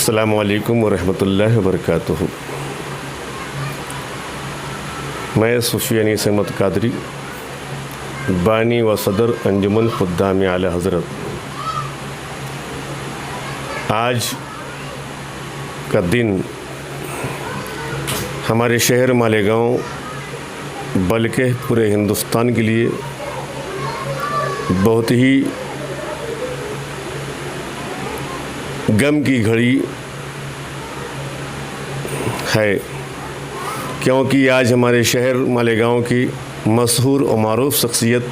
अस्सलामु अलैकुम वरहमतुल्लाहि वबरकातुहू। मैं सूफ़ी अनीस अहमद कादरी, बानी व सदर अंजुमन खुद्दाम आला हज़रत, आज का दिन हमारे शहर मालेगांव बल्कि पूरे हिंदुस्तान के लिए बहुत ही गम की घड़ी है, क्योंकि आज हमारे शहर मालेगांव की मशहूर और मारूफ शख्सियत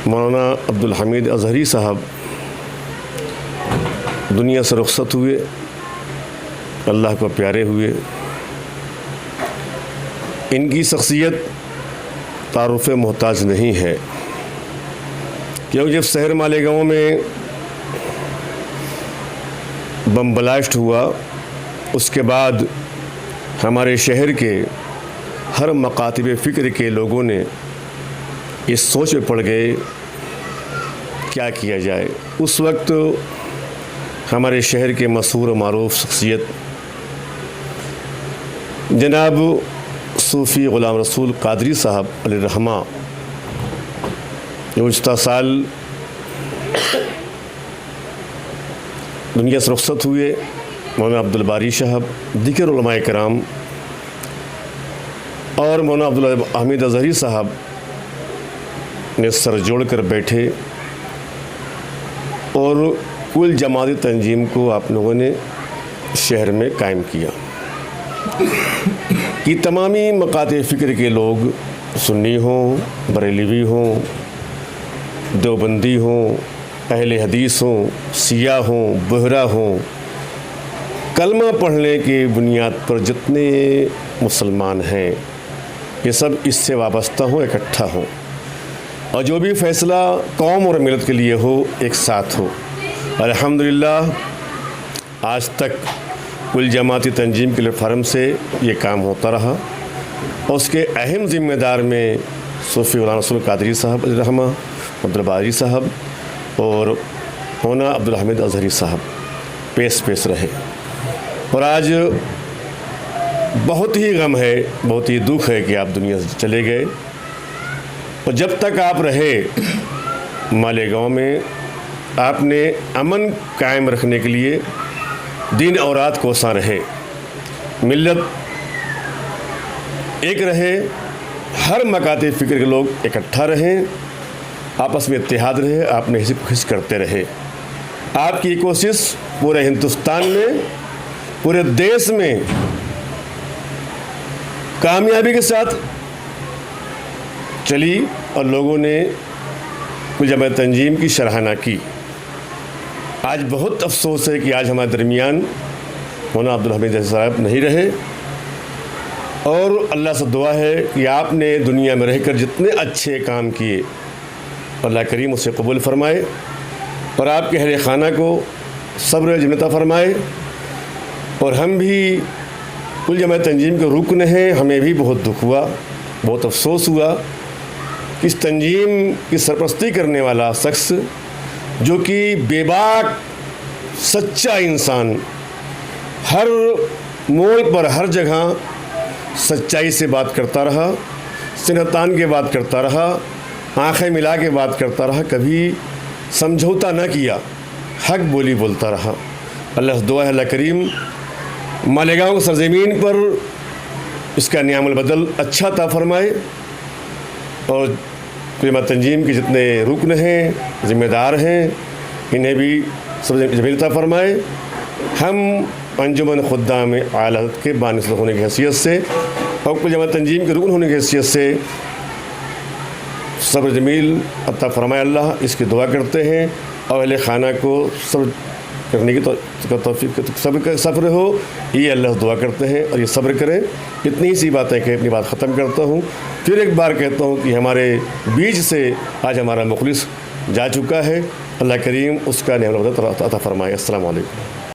मौलाना अब्दुल हमीद अज़हरी साहब दुनिया से रुखसत हुए, अल्लाह को प्यारे हुए। इनकी शख्सियत तारुफ़ मोहताज नहीं है, क्योंकि जब शहर मालेगांव में बम ब्लास्ट हुआ, उसके बाद हमारे शहर के हर मकातिब फ़िक्र के लोगों ने इस सोच में पड़ गए क्या किया जाए। उस वक्त हमारे शहर के मशहूर और मारूफ शख्सियत जनाब सूफ़ी ग़ुलाम रसूल कादरी साहब अलैहिर्रहमा गुज़िश्ता साल दुनिया से रुखसत हुए। मौलाना अब्दुल बारी साहब, दीगर उलमाए कराम और मौलाना अब्दुल हमीद अज़हरी साहब ने सर जोड़ कर बैठे और कुल जमाती तंजीम को आप लोगों ने शहर में कायम किया कि तमामी मकाते फ़िक्र के लोग, सुन्नी हों, बरेलवी हों, देवबंदी हों, अहले हदीस हों, सिया हों, बोहरा हों, कलमा पढ़ने के बुनियाद पर जितने मुसलमान हैं ये सब इससे वाबस्ता हों, इकट्ठा हों और जो भी फ़ैसला कौम और मिलत के लिए हो एक साथ हो। अल्हम्दुलिल्लाह आज तक कुल जमाती तंजीम के प्लेटफार्म से ये काम होता रहा और उसके अहम ज़िम्मेदार में सूफ़ी ग़ुलाम रसूल कादरी साहब रहमा, अब्दुल बारी साहब और मौलाना अब्दुल हमीद अज़हरी साहब पेश रहे। और आज बहुत ही गम है, बहुत ही दुख है कि आप दुनिया से चले गए। और जब तक आप रहे मालेगांव में, आपने अमन कायम रखने के लिए दिन और रात कोसा रहे, मिल्लत एक रहे, हर मकाते फ़िक्र के लोग इकट्ठा रहें, आपस में इत्तेहाद रहे, आपने हिस्स करते रहे। आपकी कोशिश पूरे हिंदुस्तान में, पूरे देश में कामयाबी के साथ चली और लोगों ने कुल जमात तंजीम की सराहना की। आज बहुत अफसोस है कि आज हमारे दरमियान मौलाना अब्दुल हमीद साहब नहीं रहे और अल्लाह से दुआ है कि आपने दुनिया में रहकर जितने अच्छे काम किए अल्लाह करीम उसे कबूल फरमाए और आपके अहले खाना को सब्र जन्नत फरमाए। और हम भी कुल जमात तंजीम के रुकन हैं, हमें भी बहुत दुख हुआ, बहुत अफसोस हुआ कि इस तंजीम की सरपरस्ती करने वाला शख्स जो कि बेबाक सच्चा इंसान, हर मोड़ पर हर जगह सच्चाई से बात करता रहा, सिनतान के बात करता रहा, आँखें मिला के बात करता रहा, कभी समझौता न किया, हक बोली बोलता रहा। अल्लाह से दुआ है अल्लाह करीम मालेगांव की सरज़मीन पर इसका नियामल बदल अच्छा ता फरमाए और जमात तंजीम के जितने रुकन हैं, ज़िम्मेदार हैं, इन्हें भी सब जमील ता फरमाए। हम अंजुमन खुद्दाम आला हज़रत के बानिस होने की हैसियत से और कुल जमात तंजीम के रुकन होने की हैसियत से सब्र जमील अता फरमाए अल्लाह, इसकी दुआ करते हैं और अहले खाना को सब्र करने की तौफीक सब्र हो, ये अल्लाह दुआ करते हैं और ये सब्र करें। इतनी सी बातें कह अपनी बात ख़त्म करता हूँ। फिर एक बार कहता हूँ कि हमारे बीच से आज हमारा मुखलिस जा चुका है, अल्लाह करीम उसका नेमत अता फरमाए। अस्सलामु अलैकुम।